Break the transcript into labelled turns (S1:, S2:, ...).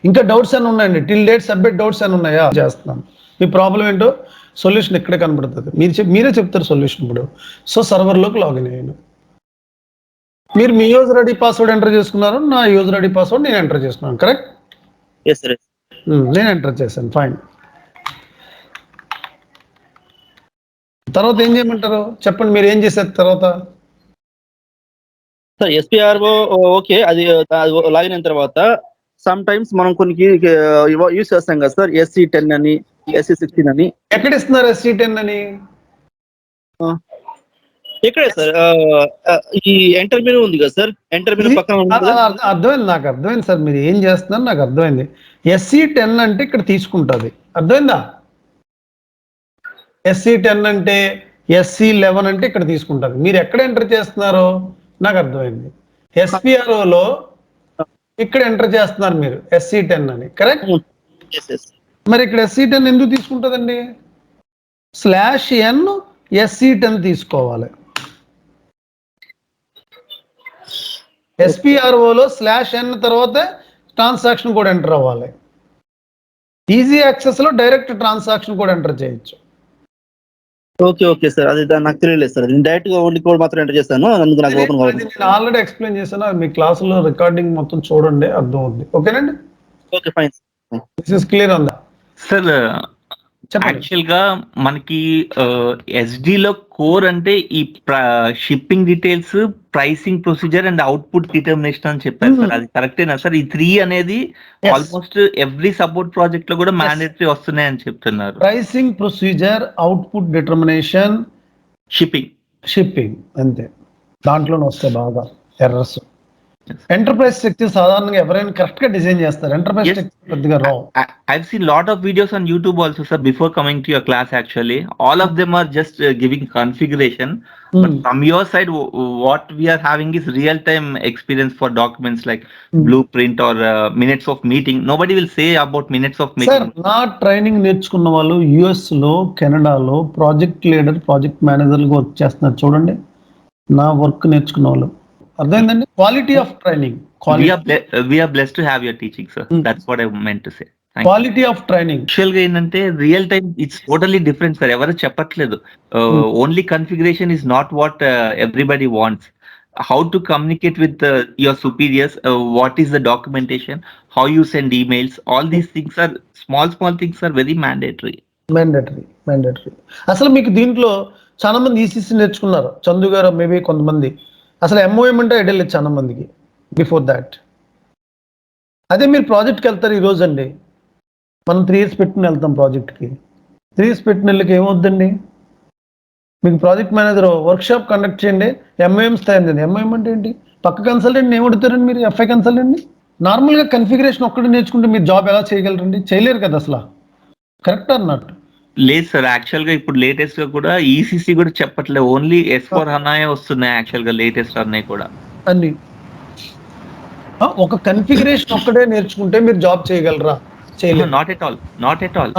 S1: ఇంకా డౌట్స్ అని ఉన్నాయండి, టిల్ డేట్ సబ్మిట్ డౌట్స్ అని ఉన్నాయా చేస్తున్నాను. మీ ప్రాబ్లం ఏంటో సొల్యూషన్ ఇక్కడే కనబడుతుంది, మీరే చెప్తారు సొల్యూషన్. ఇప్పుడు సో సర్వర్లోకి లాగిన్ అయ్యాను, మీరు మీ యూజర్ ఐడి పాస్వర్డ్ ఎంటర్ చేసుకున్నారు, నా యూజర్ ఐడి పాస్వర్డ్ నేను ఎంటర్ చేసుకున్నాను, కరెక్ట్? నేను ఎంటర్ చేశాను, ఫైన్. తర్వాత ఏం చేయమంటారు చెప్పండి, మీరు ఏం చేశారు తర్వాత?
S2: సార్ ఎస్పీఆర్ఓ ఓకే, అది లాగిన్ అయిన తర్వాత సమ్ టైమ్స్ మనం కొన్ని యూస్ చేస్తాం కదా సార్, SC10 అని, SC16 అని.
S1: ఎక్కడ ఇస్తున్నారు SC10 అని?
S2: ఇక్కడే సార్, ఈ ఎంటర్ మెనూ ఉంది కదా సార్, ఎంటర్ మెనూ పక్కన
S1: అర్థమైంది, నాకు అర్థమైంది సార్, మీరు ఏం చేస్తున్నారు నాకు అర్థమైంది. SC10 అంటే ఇక్కడ తీసుకుంటుంది, అర్థమైందా? SC10 అంటే SC11 అంటే ఇక్కడ తీసుకుంటుంది. మీరు ఎక్కడ ఎంటర్ చేస్తున్నారో నాకు అర్థమైంది. SPROలో ఇక్కడ ఎంటర్ చేస్తున్నారు మీరు SC10 అని, కరెక్ట్? మరి ఇక్కడ SC10 ఎందుకు తీసుకుంటుందండి? /n SC10 తీసుకోవాలి. SPROలో /n తర్వాత ట్రాన్సాక్షన్ కోడ్ ఎంటర్ అవ్వాలి. ఈజీ యాక్సెస్లో డైరెక్ట్ ట్రాన్సాక్షన్ కోడ్ ఎంటర్ చేయొచ్చు.
S2: ఓకే సార్, అది నాకు తెలియలేదు సార్, నేను డైరెక్ట్ గా ఓన్లీ కోడ్ మాత్రం ఎంటర్ చేస్తాను, అందుకు నాకు ఓపెన్ కావాలి.
S1: నేను ఆల్రెడీ ఎక్స్ప్లెయిన్ చేశాను, మీ క్లాసులో రికార్డింగ్ మొత్తం చూడండి, అర్థం అవుతుంది. ఓకేనండి?
S2: Okay fine.
S1: This is clear ఉందా
S3: సార్? యాక్చువల్ గా మనకి SD లో కోర్ అంటే ఈ shipping details, pricing procedure and output determination అని చెప్పారు సార్, అది కరెక్టేనా సార్? ఈ 3 అనేది ఆల్మోస్ట్ ఎవ్రీ సపోర్ట్ ప్రాజెక్ట్ లో కూడా మ్యాండేటరీ వస్తున్నాయి అని చెప్తున్నారు.
S1: Pricing procedure, output determination, shipping అంతే, దాంట్లోనే వస్తాయి బాగా ఎర్రర్స్. ఎంటర్ప్రైజ్ సెక్టర్ సాధారణంగా ఎవరైనా కరెక్ట్ గా డిజైన్ చేస్తారు, ఎంటర్ప్రైజ్ సెక్టర్ పెద్దగా రావు.
S3: I've seen lot of videos on YouTube also sir before coming to your class. Actually all of them are just giving configuration, but from your side what we are having is real time experience for documents like blueprint or minutes of meeting. Nobody will say about minutes of meeting.
S1: Sir, నా training నేర్చుకున్న వాళ్ళు US లో, కెనడాలో project leader, project మేనేజర్లుగా work చేస్తున్నారు చూడండి, నా work నేర్చుకున్న వాళ్ళు. అర్థమైందండి? Quality of training.
S3: We are blessed to have your teaching sir. That's what I meant to say.
S1: Quality of training
S3: actual గా ఏంటంటే real time it's totally different sir, ఎవరు చెప్పట్లేదు. Only configuration is not what everybody wants. How to communicate with your superiors, what is the documentation, how you send emails, all these things are small things are very mandatory.
S1: అసలు మీకు దీంట్లో చాలా మంది ECC నేర్చుకున్నారు, చందు గారు maybe కొంతమంది. అసలు MOM అంటే ఐడియా లేదు చాలా మందికి బిఫోర్ దాట్. అదే మీరు ప్రాజెక్ట్కి వెళ్తారు ఈరోజు అండి, మనం 3 years పెట్టుకుని వెళ్తాం ప్రాజెక్ట్కి. 3 years పెట్టిన వాళ్ళకి ఏమవుద్దండి, మీకు ప్రాజెక్ట్ మేనేజర్ వర్క్షాప్ కండక్ట్ చేయండి, MOM స్థాయి అండి. MOM అంటే ఏంటి? పక్క కన్సల్టెంట్ ఏమడుతారండి మీరు? FI కన్సల్టెంట్ని. నార్మల్గా కన్ఫిగరేషన్ ఒక్కటి నేర్చుకుంటే మీరు జాబ్ ఎలా చేయగలరండి? చేయలేరు కదా అసలు, కరెక్ట్ అన్నట్టు.
S3: లేదు సార్, యాక్చువల్ గా ఇప్పుడు లేటెస్ట్ గా కూడా ECC కూడా చెప్పట్లేదు, ఓన్లీ S4 HANA వస్తున్నాయి యాక్చువల్ గా లేటెస్ట్ అన్నీ కూడా.
S1: అన్ని ఒక కన్ఫిగరేషన్ ఒక్కటే నేర్చుకుంటే మీరు జాబ్ చేయగలరా? చేయలేరు.
S3: Not at all.